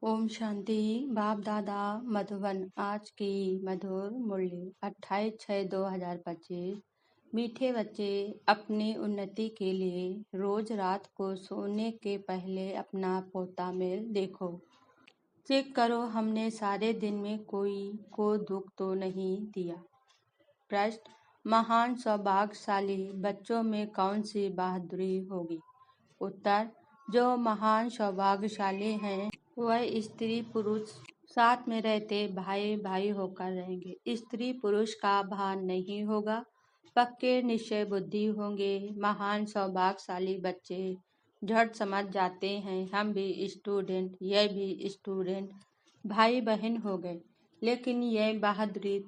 ओम शांति। बाप दादा मधुबन। आज की मधुर मुरली 28/6/2025। मीठे बच्चे, अपनी उन्नति के लिए रोज रात को सोने के पहले अपना पोता मेल देखो। चेक करो हमने सारे दिन में कोई को दुख तो नहीं दिया। प्रश्न, महान सौभाग्यशाली बच्चों में कौन सी बहादुरी होगी? उत्तर, जो महान सौभाग्यशाली हैं वह स्त्री पुरुष साथ में रहते भाई भाई होकर रहेंगे। स्त्री पुरुष का भान नहीं होगा, पक्के निश्चय बुद्धि होंगे। महान सौभाग्यशाली बच्चे झट समझ जाते हैं हम भी स्टूडेंट, यह भी स्टूडेंट, भाई बहन हो गए। लेकिन यह बहादुरी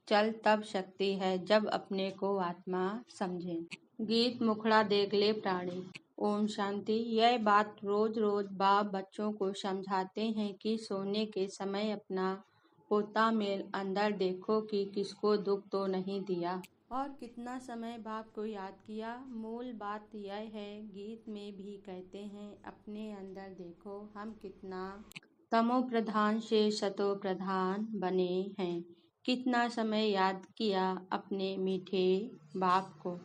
चल तब सकती है जब अपने को आत्मा समझें। गीत मुखड़ा देख ले प्राणी। ओम शांति। यह बात रोज रोज बाप बच्चों को समझाते हैं कि सोने के समय अपना पोता मेल अंदर देखो कि किसको दुख तो नहीं दिया और कितना समय बाप को याद किया। मूल बात यह है, गीत में भी कहते हैं अपने अंदर देखो हम कितना तमो प्रधान से सतो प्रधान बने हैं। कितना समय याद किया अपने मीठे बाप को।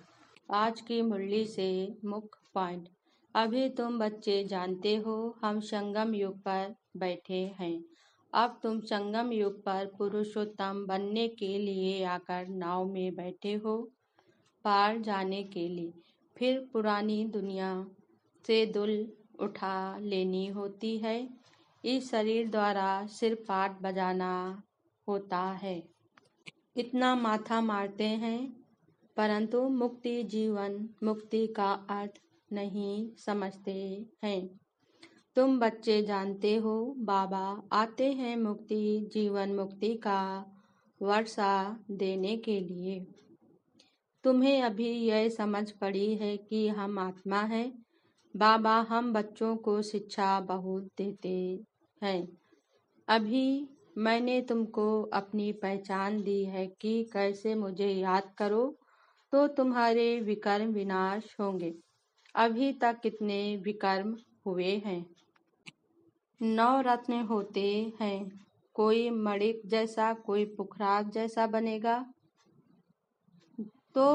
आज की मुरली से मुख्य पॉइंट। अभी तुम बच्चे जानते हो हम संगम युग पर बैठे हैं। अब तुम संगम युग पर पुरुषोत्तम बनने के लिए आकर नाव में बैठे हो पार जाने के लिए। फिर पुरानी दुनिया से दुल उठा लेनी होती है। इस शरीर द्वारा सिर पाट बजाना होता है। इतना माथा मारते हैं परंतु मुक्ति जीवन मुक्ति का अर्थ नहीं समझते हैं। तुम बच्चे जानते हो बाबा आते हैं मुक्ति जीवन मुक्ति का वर्षा देने के लिए। तुम्हें अभी यह समझ पड़ी है कि हम आत्मा है। बाबा हम बच्चों को शिक्षा बहुत देते हैं। अभी मैंने तुमको अपनी पहचान दी है कि कैसे मुझे याद करो तो तुम्हारे विकर्म विनाश होंगे। अभी तक कितने विकर्म हुए हैं? 9 रत्न होते हैं। कोई मणिक जैसा कोई पुखराज जैसा बनेगा तो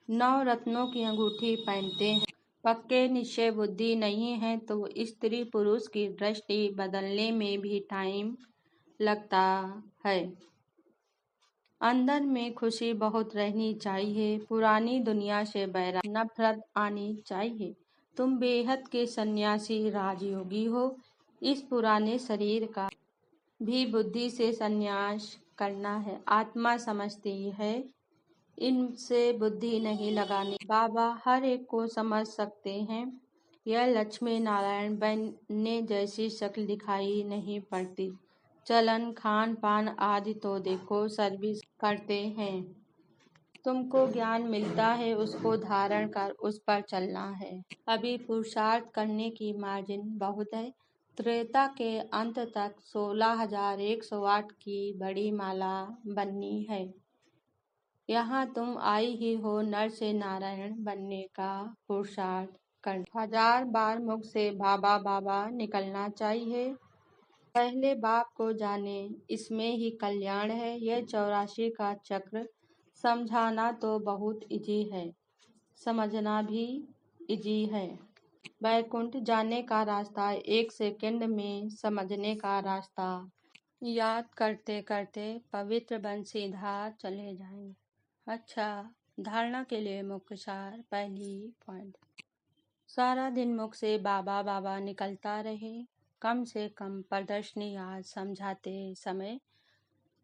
9 रत्नों की अंगूठी पहनते हैं। पक्के निश्चय बुद्धि नहीं है तो स्त्री पुरुष की दृष्टि बदलने में भी टाइम लगता है। अंदर में खुशी बहुत रहनी चाहिए। पुरानी दुनिया से बैराग नफरत आनी चाहिए। तुम बेहद के सन्यासी राजयोगी हो। इस पुराने शरीर का भी बुद्धि से सन्यास करना है। आत्मा समझती है इनसे बुद्धि नहीं लगानी। बाबा हर एक को समझ सकते हैं। यह लक्ष्मी नारायण बनने जैसी शक्ल दिखाई नहीं पड़ती। चलन खान पान आदि तो देखो सर्विस करते हैं। तुमको ज्ञान मिलता है उसको धारण कर उस पर चलना है। अभी पुरुषार्थ करने की मार्जिन बहुत है। त्रेता के अंत तक 16,108 की बड़ी माला बननी है। यहाँ तुम आई ही हो नर से नारायण बनने का पुरुषार्थ कर। 1000 बार मुख से बाबा बाबा निकलना चाहिए। पहले बाप को जाने इसमें ही कल्याण है। यह 84 का चक्र समझाना तो बहुत इजी है, समझना भी इजी है। वैकुंठ जाने का रास्ता 1 सेकंड में समझने का रास्ता। याद करते करते पवित्र बन सीधा चले जाएंगे। अच्छा, धारणा के लिए मुख्य सार। पहली पॉइंट, सारा दिन मुख से बाबा बाबा निकलता रहे। कम से कम प्रदर्शनी आज समझाते समय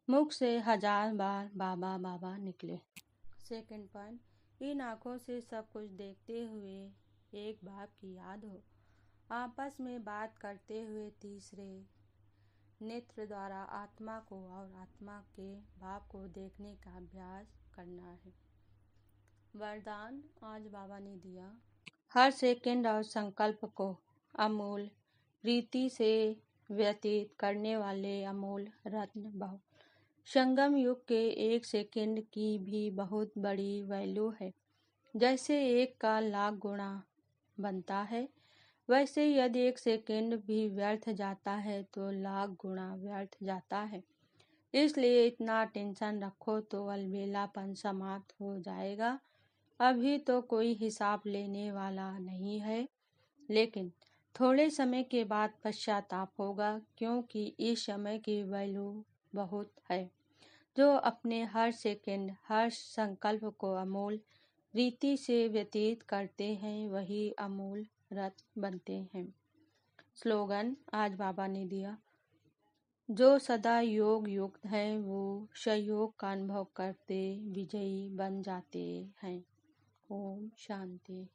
मुख से 1000 बार बाबा बाबा निकले। सेकंड पॉइंट, इन आँखों से सब कुछ देखते हुए एक बाप की याद हो। आपस में बात करते हुए तीसरे नेत्र द्वारा आत्मा को और आत्मा के बाप को देखने का अभ्यास करना है। वरदान आज बाबा ने दिया, हर सेकंड और संकल्प को अमूल रीति से व्यतीत करने वाले अमूल रत्न बहु। संगम युग के 1 सेकंड की भी बहुत बड़ी वैल्यू है। जैसे 1 का लाख गुणा बनता है वैसे यदि एक सेकंड भी व्यर्थ जाता है तो लाख गुना व्यर्थ जाता है। इसलिए इतना टेंशन रखो तो अलबेलापन समाप्त हो जाएगा। अभी तो कोई हिसाब लेने वाला नहीं है, लेकिन थोड़े समय के बाद पश्चाताप होगा, क्योंकि इस समय की वैल्यू बहुत है। जो अपने हर सेकंड, हर संकल्प को अमूल रीति से व्यतीत करते हैं, वही अमूल रत्न बनते हैं। स्लोगन आज बाबा ने दिया, जो सदा योग युक्त हैं वो सहयोग का अनुभव करते विजयी बन जाते हैं। ओम शांति।